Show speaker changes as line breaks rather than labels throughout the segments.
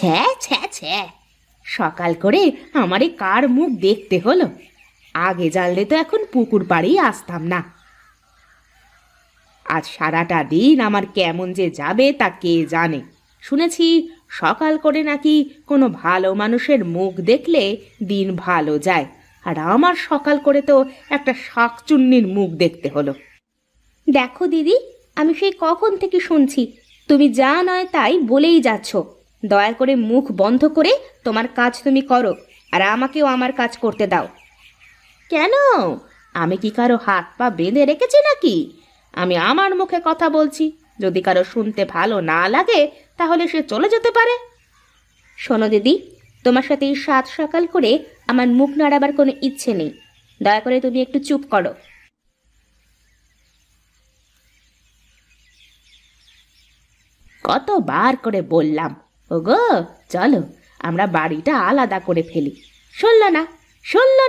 ছ্যা ছ্যা ছ্যা, সকাল করে আমারে কার মুখ দেখতে হলো? আগে জানলে তো এখন পুকুর পাড়েই আসতাম না। আজ সারাটা দিন আমার কেমন যে যাবে তা কে জানে। শুনেছি সকাল করে নাকি কোনো ভালো মানুষের মুখ দেখলে দিন ভালো যায়, আর আমার সকাল করে তো একটা শাকচুন্নির মুখ দেখতে হলো। দেখো দিদি, আমি সেই কখন থেকে শুনছি তুমি যা নয় তাই বলেই যাচ্ছ। দয়া করে মুখ বন্ধ করে তোমার কাজ তুমি করো, আর আমাকেও আমার কাজ করতে দাও। কেন? আমি কি কারো হাত পা বেঁধে রেখেছি নাকি? আমি আমার মুখে কথা বলছি, যদি কারো শুনতে ভালো না লাগে তাহলে সে চলে যেতে পারে। শোনো দিদি, তোমার সাথে এই সাত সকাল করে আমার মুখ নাড়াবার কোনো ইচ্ছে নেই। দয়া করে তুমি একটু চুপ করো। কতবার করে বললাম, ওগো চলো আমরা বাড়িটা আলাদা করে ফেলি। শুনলো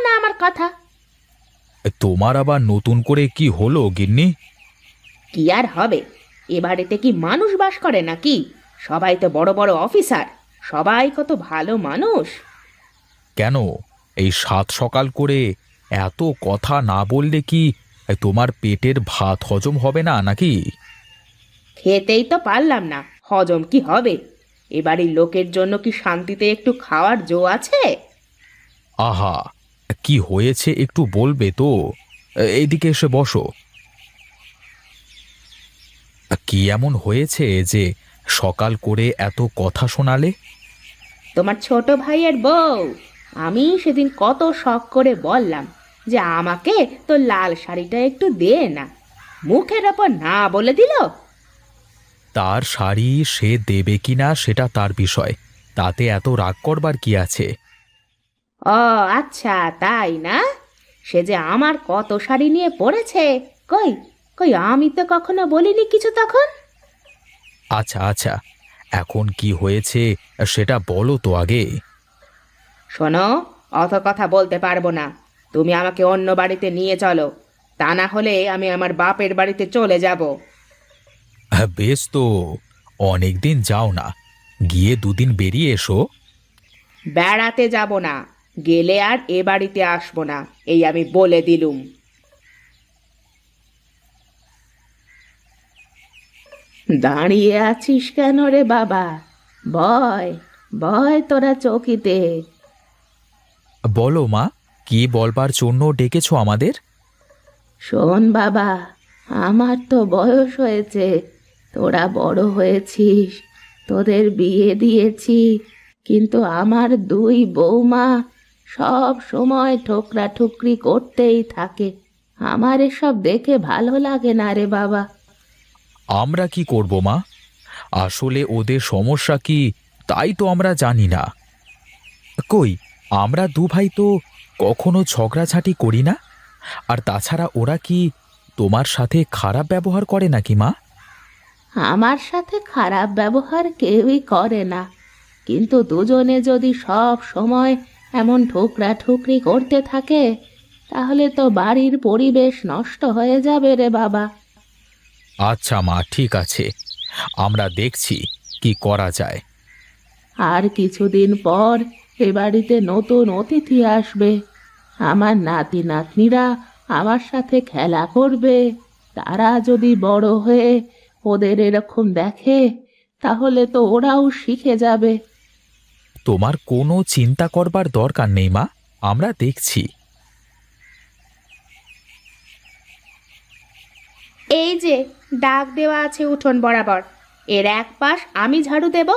না আমার কথা।
তোমার আবার নতুন করে কি হলো গিন্নি?
কি আর হবে, এ বাড়িতে কি মানুষ বাস করে নাকি? সবাই তো বড় বড় অফিসার, সবাই কত ভালো মানুষ।
কেন এই সাত সকাল করে এত কথা না বললে কি তোমার পেটের ভাত হজম হবে না নাকি?
খেতেই তো পারলাম না, হজম কি হবে? এ বাড়ির লোকের জন্য কি শান্তিতে একটু খাওয়ার জো আছে?
আহা, কি হয়েছে একটু বলবে তো? এইদিকে এসে বসো। কি এমন হয়েছে যে সকাল করে এত কথা শোনালে?
তোমার ছোট ভাইয়ের বউ। আমি সেদিন কত শখ করে বললাম যে আমাকে তো লাল শাড়িটা একটু দে না, মুখের ওপর না বলে দিল।
তার শাড়ি সে দেবে কিনা সেটা তার বিষয়, তাতে এত রাগ করবার কি আছে?
ও আচ্ছা, তাই না? সে যে আমার কত শাড়ি নিয়ে পড়েছে, কই কই আমি তো কখনো বলিনি কিছু তখন।
আচ্ছা আচ্ছা, এখন কি হয়েছে সেটা বলো তো আগে।
শোনো, অত কথা বলতে পারবো না। তুমি আমাকে অন্য বাড়িতে নিয়ে চলো, তা না হলে আমি আমার বাপের বাড়িতে চলে যাব।
বেশ তো, অনেকদিন যাও না, গিয়ে দুদিন বেরিয়ে এসো।
বেড়াতে যাব না, গেলে আর এ বাড়িতে আসবো না, এই আমি বলে দিলুম। দাঁড়িয়ে আছিস কেন রে বাবা? বয় বয় তোরা চৌকিতে।
বলো মা, কি বলবার জন্য ডেকেছো আমাদের?
শোন বাবা, আমার তো বয়স হয়েছে, তোরা বড় হয়েছিস, তোদের বিয়ে দিয়েছি, কিন্তু আমার দুই বৌমা সব সময় ঠোকরা ঠুকরি করতেই থাকে। আমার এসব দেখে ভালো লাগে না রে বাবা।
আমরা কি করব মা? আসলে ওদের সমস্যা কি তাই তো আমরা জানি না। কই, আমরা দু ভাই তো কখনো ঝগড়াঝাটি করি না। আর তাছাড়া ওরা কি তোমার সাথে খারাপ ব্যবহার করে নাকি মা?
আমার সাথে খারাপ ব্যবহার কেউই করে না, কিন্তু দুজনে যদি সব সময় এমন ঠুকরা ঠুকরি করতে থাকে তাহলে তো বাড়ির পরিবেশ নষ্ট হয়ে যাবে রে বাবা।
আচ্ছা মা, ঠিক আছে, আমরা দেখছি কি করা যায়।
আর কিছুদিন পর এ বাড়িতে নতুন অতিথি আসবে, আমার নাতি নাতনিরা আমার সাথে খেলা করবে। তারা যদি বড় হয়ে ওদের এরকম দেখে তাহলে তো ওরাও শিখে যাবে।
তোমার কোনো চিন্তা করবার দরকার নেই মা, আমরা দেখছি।
এই যে দাগ দেওয়া আছে উঠোন বরাবর, এর এক পাশ আমি ঝাড়ু দেব,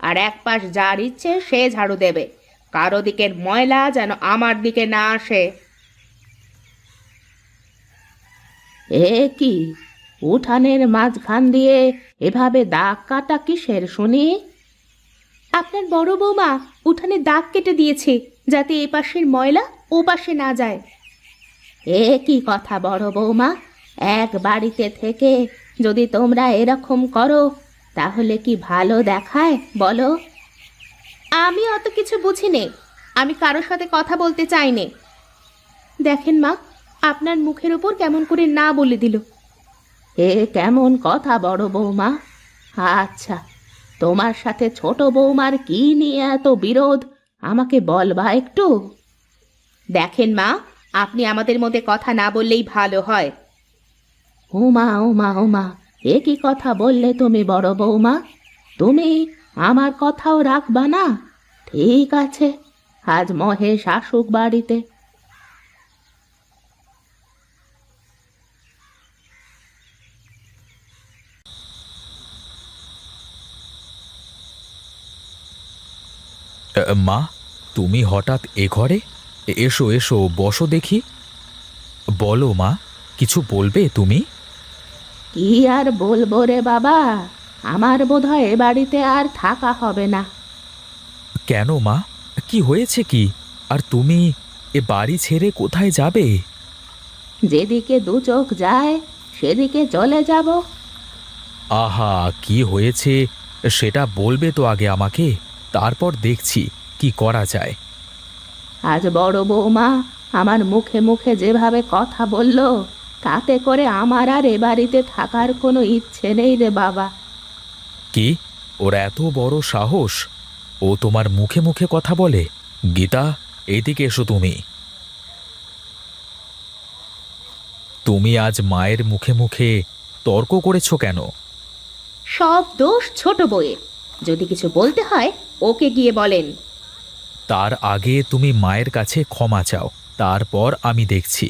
আর এক পাশ যার ইচ্ছে সে ঝাড়ু দেবে। কারো দিকের ময়লা যেন আমার দিকে না আসে। এ কি, উঠানের মাঝখান দিয়ে এভাবে দাগ কাটা কিসের শুনি? আপনার বড় বৌমা উঠানে দাগ কেটে দিয়েছে যাতে এ পাশের ময়লা ও পাশে না যায়। এ কি কথা বড় বৌমা, এক বাড়িতে থেকে যদি তোমরা এরকম করো তাহলে কি ভালো দেখায় বলো? আমি অত কিছু বুঝি নে, আমি কারোর সাথে কথা বলতে চাই নে। দেখেন মা, আপনার মুখের ওপর কেমন করে না বলে দিল। এ কেমন কথা বড় বৌমা? আচ্ছা, তোমার সাথে ছোট বৌমার কি নিয়ে এত বিরোধ আমাকে বলবা একটু? দেখেন মা, আপনি আমাদের মধ্যে কথা না বললেই ভালো হয়। ওমা ওমা ওমা, এ কি কথা বললে তুমি বড় বৌমা? তুমি আমার কথাও রাখবা না? ঠিক আছে, আজ মহেশ আসুক বাড়িতে।
মা, তুমি হঠাৎ এ ঘরে? এসো এসো, বসো দেখি। বলো মা, কিছু বলবে তুমি?
কি আর বলবো রে বাবা, আমার বোধহয় এ বাড়িতে আর থাকা হবে না।
কেন মা, কি হয়েছে কি? আর তুমি এ বাড়ি ছেড়ে কোথায় যাবে?
যেদিকে দু চোখ যায় সেদিকে চলে যাব।
আহা, কি হয়েছে সেটা বলবে তো আগে আমাকে, তারপর দেখছি কি করা যায়।
আজ বড় বৌমা আমার মুখে মুখে যেভাবে কথা বলল, তাতে করে আমার আর এ বাড়িতে থাকার কোনো ইচ্ছে নেই রে বাবা।
কি, ওর এত বড় সাহস? ও তোমার মুখে মুখে কথা বলে? গীতা, এইদিকে এসো তুমি। তুমি আজ মায়ের মুখে মুখে তর্ক করেছো কেন?
সব দোষ ছোট বউয়ের। যদি কিছু বলতে হয় ওকে গিয়ে বলেন।
তার আগে তুমি মায়ের কাছে ক্ষমা চাও, তারপর আমি দেখছি।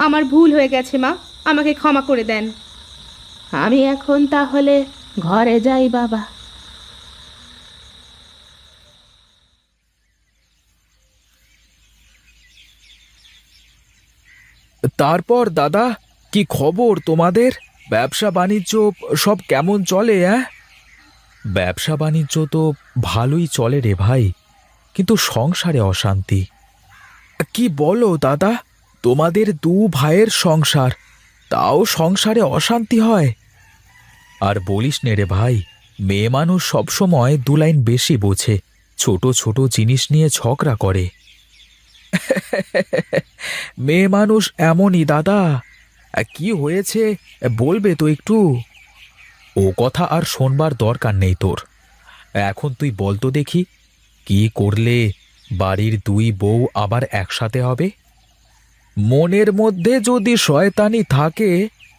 আমার ভুল হয়ে গেছে মা, আমাকে ক্ষমা করে দেন। আমি এখন তাহলে ঘরে যাই বাবা।
তারপর দাদা, কি খবর তোমাদের? ব্যবসা বাণিজ্য সব কেমন চলে? ব্যবসা বাণিজ্য তো ভালোই চলে রে ভাই, কিন্তু সংসারে অশান্তি। কি বলো দাদা, তোমাদের দু ভাইয়ের সংসার, তাও সংসারে অশান্তি হয়? আর বলিস নে রে ভাই, মেয়ে মানুষ সবসময় দু লাইন বেশি বোঝে, ছোট ছোট জিনিস নিয়ে ঝগড়া করে। মেয়ে মানুষ এমনই দাদা। কি হয়েছে বলবে তো একটু? ও কথা আর শোনবার দরকার নেই তোর। এখন তুই বল তো দেখি, কি করলে বাড়ির দুই বউ আবার একসাথে হবে? মনের মধ্যে যদি শয়তানি থাকে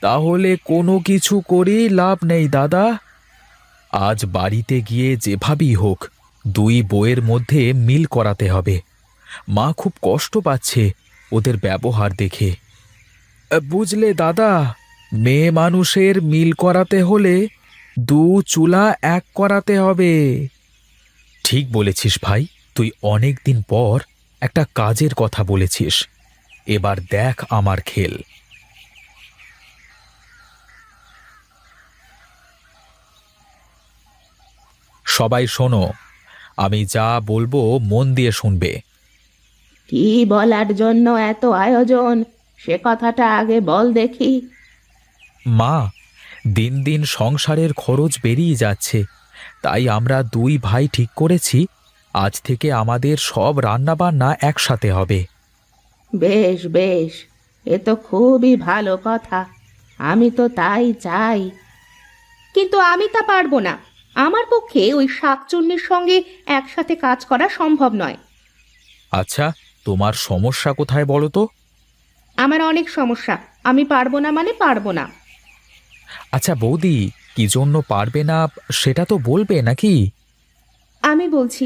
তাহলে কোনো কিছু করেই লাভ নেই দাদা। আজ বাড়িতে গিয়ে যেভাবেই হোক দুই বউয়ের মধ্যে মিল করাতে হবে। মা খুব কষ্ট পাচ্ছে ওদের ব্যবহার দেখে। বুঝলে দাদা, মেয়ে মানুষের মিল করাতে হলে দু চুলা এক করাতে হবে। ঠিক বলেছিস ভাই, তুই অনেক দিন পর একটা কাজের কথা বলেছিস। এবার দেখ আমার খেল। সবাই শোনো, আমি যা বলবো মন দিয়ে শুনবে।
কি বলার জন্য এত আয়োজন, সে কথাটা আগে বল দেখি।
মা, দিন দিন সংসারের খরচ বেরিয়ে যাচ্ছে, তাই আমরা দুই ভাই ঠিক করেছি আজ থেকে আমাদের সব রান্নাবান্না একসাথে হবে।
বেশ বেশ, এ তো খুবই ভালো কথা। আমি তো তাই চাই, কিন্তু আমি তা পারবো না। আমার পক্ষে ওই শাকচুন্নির সঙ্গে একসাথে কাজ করা সম্ভব নয়।
আচ্ছা, তোমার সমস্যা কোথায় বলো তো?
আমার অনেক সমস্যা, আমি পারবো না মানে পারবো না।
আচ্ছা বৌদি, কি জন্য পারবে না সেটা তো বলবে নাকি?
আমি বলছি,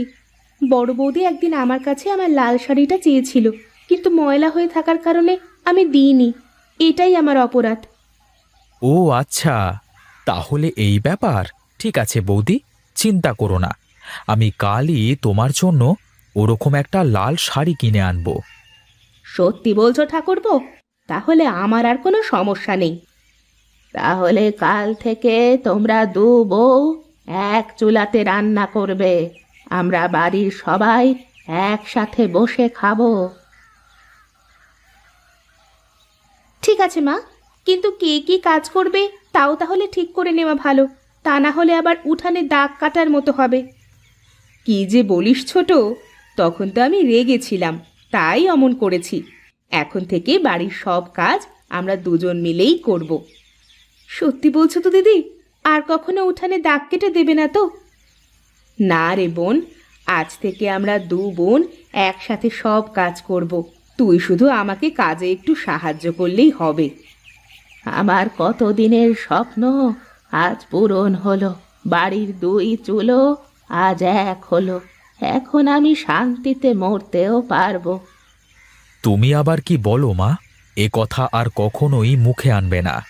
বড় বৌদি একদিন আমার কাছে আমার লাল শাড়িটা চেয়েছিল, কিন্তু ময়লা হয়ে থাকার কারণে আমি দিইনি। এটাই আমার অপরাধ।
ও আচ্ছা, তাহলে এই ব্যাপার। ঠিক আছে বৌদি, চিন্তা করো না, আমি কালই তোমার জন্য ওরকম একটা লাল শাড়ি কিনে আনবো।
সত্যি বলছো ঠাকুরপো? তাহলে আমার আর কোনো সমস্যা নেই। তাহলে কাল থেকে তোমরা দু বউ এক চুলাতে রান্না করবে। আমরা বাড়ির সবাই একসাথে বসে খাবো। ঠিক আছে মা, কিন্তু কে কি কাজ করবে তাও তাহলে ঠিক করে নেওয়া ভালো। তা না হলে আবার উঠানে দাগ কাটার মতো হবে। কি যে বলিস ছোট, তখন তো আমি রেগেছিলাম, তাই অমন করেছি। এখন থেকে বাড়ির সব কাজ আমরা দুজন মিলেই করব। সত্যি বলছো তো দিদি? আর কখনো উঠানে দাগ কেটে দেবে না তো? না রে বোন, আজ থেকে আমরা দু বোন একসাথে সব কাজ করব। তুই শুধু আমাকে কাজে একটু সাহায্য করলেই হবে। আমার কতদিনের স্বপ্ন আজ পূরণ হলো। বাড়ির দুই চুলো আজ এক হলো। এখন আমি শান্তিতে মরতেও পারবো।
তুমি আবার কি বলো মা? এ কথা আর কখনোই মুখে আনবে না।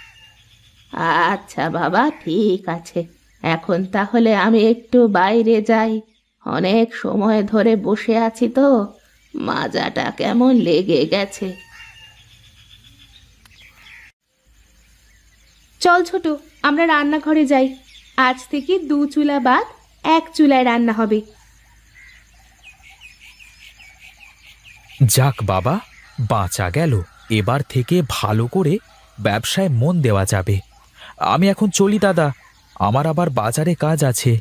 আচ্ছা বাবা, ঠিক আছে। এখন তাহলে আমি একটু বাইরে যাই। অনেক সময় ধরে বসে আছি তো, মাজাটা কেমন লেগে গেছে। চল ছোট, আমরা রান্নাঘরে যাই। আজ থেকে দু চুলা বাদ এক চুলায় রান্না হবে।
যাক বাবা, বাঁচা গেল। এবার থেকে ভালো করে ব্যবসায় মন দেওয়া যাবে। আমি এখন চলি দাদা, আমার আবার বাজারে কাজ আছে।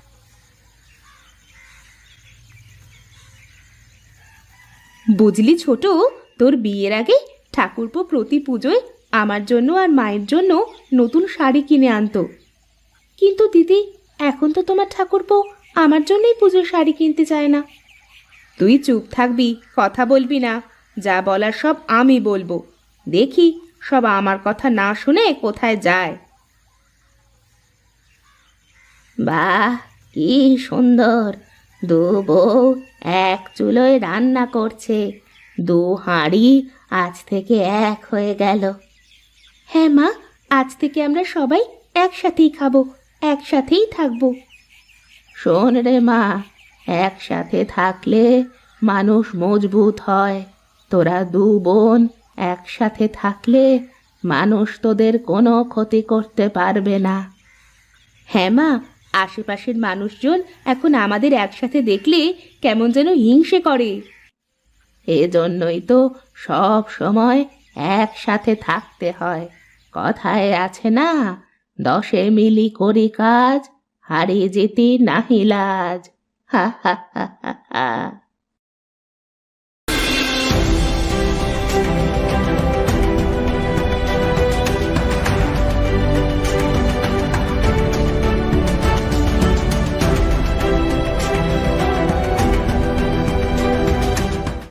বুঝলি ছোট, তোর বিয়ের আগে ঠাকুরপো প্রতি পুজোয় আমার জন্য আর মায়ের জন্য নতুন শাড়ি কিনে আনতো। কিন্তু দিদি, এখন তো তোমার ঠাকুরপো আমার জন্যই পুজোর শাড়ি কিনতে চায় না। তুই চুপ থাকবি, কথা বলবি না। যা বলার সব আমি বলবো। দেখি সব আমার কথা না শুনে কোথায় যায়। বাহ, কি সুন্দর! দু বউ এক চুলোয় রান্না করছে। দু হাঁড়ি আজ থেকে এক হয়ে গেল। হ্যাঁ মা, আজ থেকে আমরা সবাই একসাথেই খাবো, একসাথেই থাকবো। শোন রে মা, একসাথে থাকলে মানুষ মজবুত হয়। তোরা দু বোন একসাথে থাকলে মানুষ তোদের কোনো ক্ষতি করতে পারবে না। হ্যাঁ মা, আশেপাশের মানুষজন এখন আমাদের একসাথে দেখলে কেমন যেন হিংসে করে। এজন্যই তো সব সময় একসাথে থাকতে হয়। কথায় আছে না, দশে মিলি করি কাজ, হারিয়ে যেতে নাহি লাজ। হা হা হা হা হা।